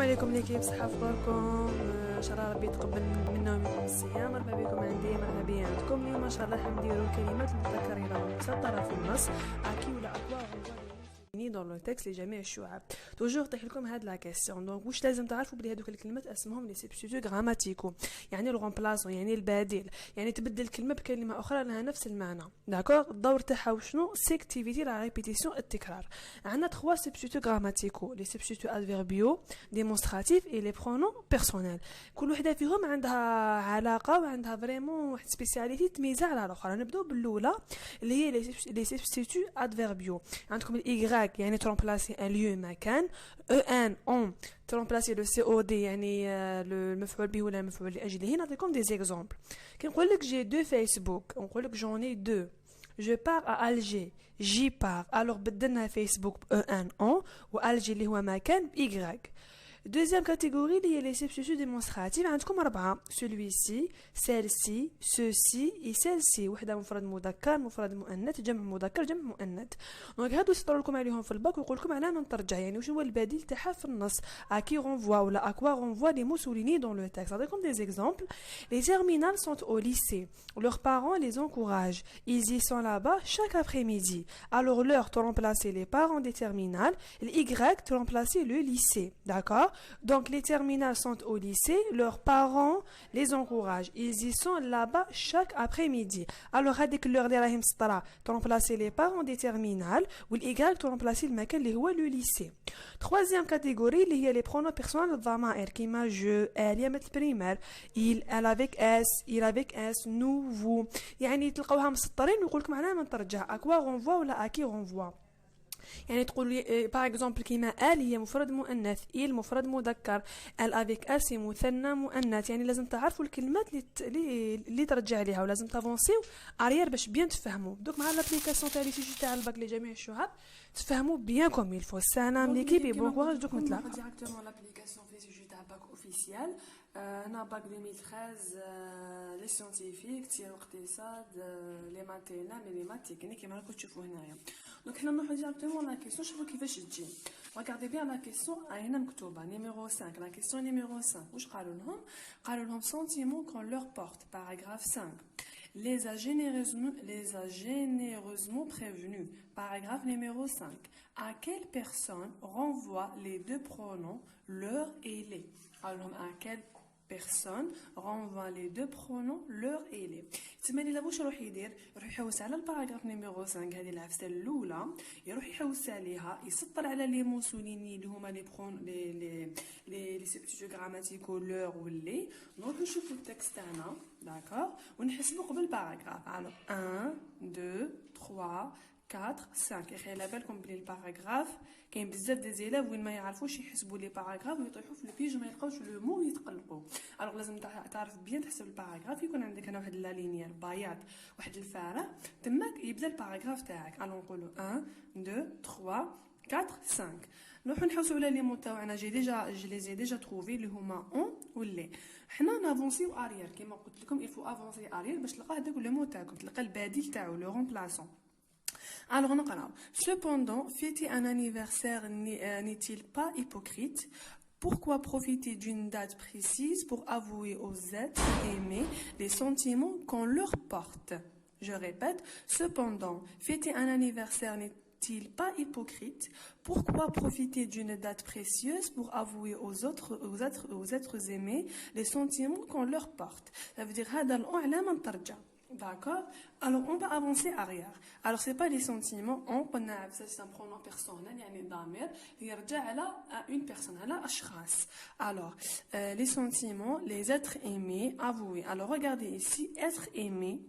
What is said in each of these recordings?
عليكم ليكيب صحة فطوركم ان شاء الله ربي يتقبل منا ومنكم الصيام. مرحبا بكم عندي، مرحبا بيا عندكم. اليوم ان شاء الله حنديروا الكلمات المتكررة والمسطرة في النص اكي ولا اكوا dans le texte لجميع الشعب. توجور طيح لكم هاد لا كيسيون. دونك واش لازم تعرفوا بلي هذوك الكلمات اسمهم لي سبستيتو غراماتيكو، يعني الغومبلاسون، يعني البديل، يعني تبدل الكلمه بكلمه اخرى لها نفس المعنى. داكور. الدور تاعها وشنو؟ سيكتيفيتي لا ريبيتيسيون، التكرار. عندنا 3 سبستيتو غراماتيكو، لي سبستيتو ادفيربيو، ديمونستراتيف اي لي برونون بيرسونيل. كل وحده فيهم عندها علاقه وعندها فريمون واحد سبيسياليتي تميزها على الاخرى. نبداو بالاولى اللي هي لي سبستيتو ادفيربيو. عندكم الاي يعني ترومبلاسي ان ليو مكان، او ان اون ترومبلاسي لو سي او دي يعني المفعول به ولا المفعول لاجله. نعطيكم دي زيكزامبل. كي نقول لك جي دو فيسبوك، نقول لك جون اي دو. جو بار ا الجي، جي بار. الوغ بدلنا فيسبوك او ان اون والجي اللي هو مكان بايغريك. Deuxième catégorie, il y a les substituts démonstratifs. عندكم 4. Celui-ci, celle-ci, ceux-ci et celle-ci. وحدة مفرد مذكر، مفرد مؤنث، جمع مذكر، جمع مؤنث. دونك هادو يسطروا لكم عليهم في الباك ويقول لكم على من ترجع، يعني واش هو البديل تاعها في النص. à qui renvoie ولا à quoi renvoie les mots soulignés dans le texte. نعطيكم des exemples. Les terminales sont au lycée. Leurs parents les encouragent. Ils y sont là-bas chaque après-midi. Alors l'heure te remplacer les parents des terminales, l'Y te remplacer le lycée. D'accord? Donc les terminales sont au lycée, leurs parents les encouragent. Ils y sont là-bas chaque après-midi. Alors هذيك l'heure اللي راهي مسطرة te remplacer les parents des terminales والY te remplacer المكان اللي هو le lycée. Troisième catégorie اللي هي les pronoms personnels الضمائر كيما je, elle يا مثل primaire, il, elle avec S, il avec S, nous, vous. يعني تلقاوها مسطرين ويقول لكم على من ترجع. à quoi renvoie ولا à qui renvoie. يعني تقول لي باغ اكزومبل كيما ال هي مفرد مؤنث، il مفرد مذكر، ال افيك اس مثنى مؤنث. يعني لازم تعرفوا الكلمات اللي ترجع ليها ولازم تافونسيو اريير باش بيان تفهموا. دوك مع لابليكاسيون تاع لي سيجي تاع الباك لجميع الشعب تفهموا بيان كوم الفو. سلام ليكيب اي بون كوراج. دوك نتلاقاو ديريكتومون لابليكاسيون في سيجي تاع باك اوفيسيال. هنا باك 2013 لي سيانتيفيك تير اقتصاد لي ماتينا مي لي مات تكنيك كيما راكم تشوفوا هنايا. دونك حنا نروحو ديريكتومون لا كيسيون. شوفوا كيفاش تجي. regardez bien la question هنا مكتوبه نيميرو 5. la question نيميرو 5 واش قالوا لهم؟ قالوا لهم sentiment qu'on leur porte. paragraphe 5 les a généreusement prévenus. paragraphe numéro 5 à quelle personne renvoient les deux pronoms leur et les. قالوا لهم à quelle personne renvoie les deux pronoms leur et les. تسمى لي واش يروح يدير؟ يروح يحوس على الباراغراف نيميرو 5 هذه العفسه الاولى، يروح يحوس عليها، يسطر على لي مو سوليني اللي هما لي برون لي سبستيتو غراماتيكو لور واللي. دونك نشوفوا التكست تاعنا داكور ونحسبوا قبل الباراغراف. الو 1 2 3 4 5. يا اخي على بالكم بلي الباراغراف كاين بزاف دي زيلاف وين ما يعرفوش يحسبوا لي باراغراف ويطيحوا في البيج ما يلقاوش لو مو ويتقلقوا. الوغ لازم تعرف بيان تحسب الباراغراف. يكون عندك هنا واحد لا لينيير بايات واحد الفارغ تماك يبدا الباراغراف تاعك. الو نقولوا 1 2 3 4 5. نروحو نحوسوا على لي مو تاعنا. جي لي ديجا تروفي اللي هما اون واللي. حنا نافونسيو اريير كيما قلت لكم يفو افونسي اريير باش تلقى هذاك لو مو تاعكم، تلقى البديل تاعو لو رومبلاسون. Alors on a cependant, fêter un anniversaire n'est-il pas hypocrite? Pourquoi profiter d'une date précise pour avouer aux êtres aimés les sentiments qu'on leur porte? Je répète, cependant, fêter un anniversaire n'est-il pas hypocrite? Pourquoi profiter d'une date précieuse pour avouer aux êtres aimés les sentiments qu'on leur porte? Ça veut dire هذا الأعلى من ترجع. D'accord. Alors on va avancer arrière. Alors c'est pas les sentiments. On connaît ça, c'est un pronom personnel يعني ضمير يرجع على une personne على أشخاص. Alors les sentiments, les êtres aimés, avoués. Alors regardez ici, être aimé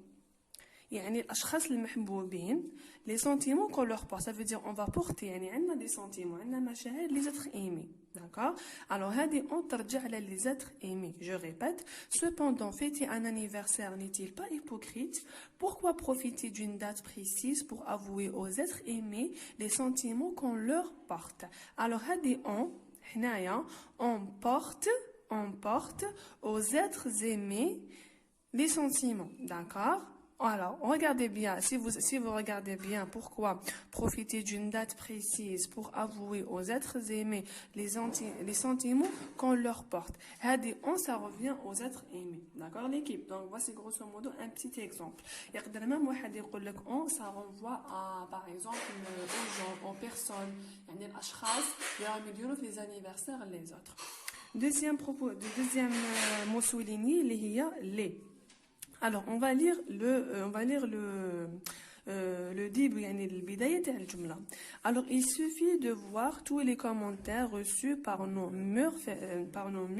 يعني الأشخاص المحبوبين. les sentiments qu'on leur porte, ça veut dire on va porter يعني عندنا des sentiments عندنا مشاعر les êtres aimés. D'accord. Alors هذه on ترجع على les êtres aimés. Je répète, cependant fêter un anniversaire n'est-il pas hypocrite? Pourquoi profiter d'une date précise pour avouer aux êtres aimés les sentiments qu'on leur porte? Alors هذه on porte aux êtres aimés les sentiments. D'accord. Alors, regardez bien, si vous regardez bien, pourquoi profiter d'une date précise pour avouer aux êtres aimés les sentiments qu'on leur porte. Ça revient aux êtres aimés. D'accord, l'équipe? Donc, voici grosso modo un petit exemple. Ça renvoie à, par exemple, aux gens, aux personnes, les anniversaires, les autres. Deuxième mot souligné, les. Alors, on va lire le début, يعني البداية تاع الجملة. Alors, il suffit de voir tous les commentaires reçus par nos murs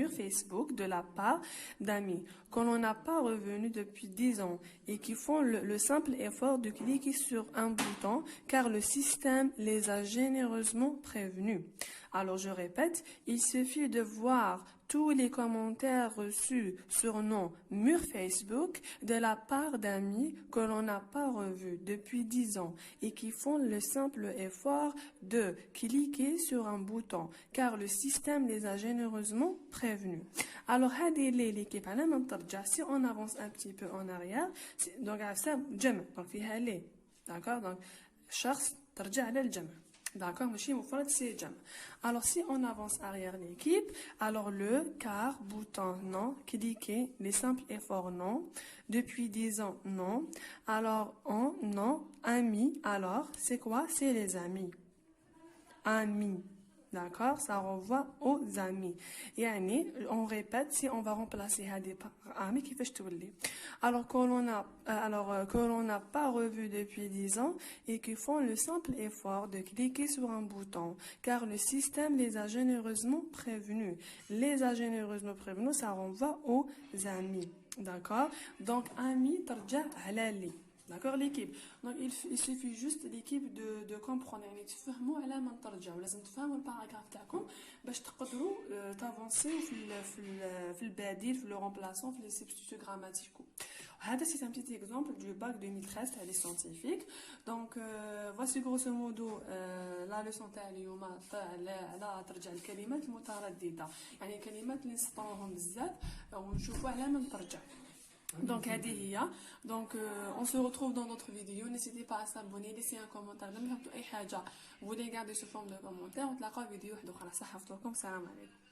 Facebook de la part d'amis qu'on n'en a pas revenus depuis 10 ans et qui font le simple effort de cliquer sur un bouton car le système les a généreusement prévenus. Alors, je répète, il suffit de voir tous les commentaires reçus sur nos murs Facebook de la part d'amis que l'on n'a pas revus depuis 10 ans et qui font le simple effort de cliquer sur un bouton car le système les a généreusement prévenus. Alors, l'équipe, si on avance un petit peu en arrière, donc ça, donc d'accord, donc شخص ترجع على الجمع. D'accord, c'est jam. Alors, si on avance arrière l'équipe, alors le, car, bouton, non, cliquer, les simples efforts, non, depuis 10 ans, non, alors, on, non, amis, alors, c'est quoi? C'est les amis. Amis. D'accord, ça renvoie aux amis. Yani, on répète, si on va remplacer des par amis, qui fait je te le dis. Alors que l'on n'a pas revu depuis 10 ans et qui font le simple effort de cliquer sur un bouton, car le système les a généreusement prévenus. Les a généreusement prévenus, ça renvoie aux amis. D'accord? Donc, amis, tarja halali. D'accord, l'équipe. Donc, il suffit juste l'équipe de comprendre. يعني تفهموا على ما نترجع ولازم تفهموا الباراغراف تاعكم باش تقدروا تافونسيو في البديل في لو remplaçant في les substituts grammaticaux. هذا c'est un petit exemple du bac 2013 تاع les scientifiques. Donc voici grosso modo la leçon تاع اليوم على ترجع الكلمات المترددة. يعني الكلمات اللي نسطروهم بزاف ونشوفوا على ما نترجع. Donc, on se retrouve dans notre vidéo. N'hésitez pas à s'abonner, laissez un commentaire. Vous voulez garder sous forme de commentaire. On te la vidéo. Salam alaikum.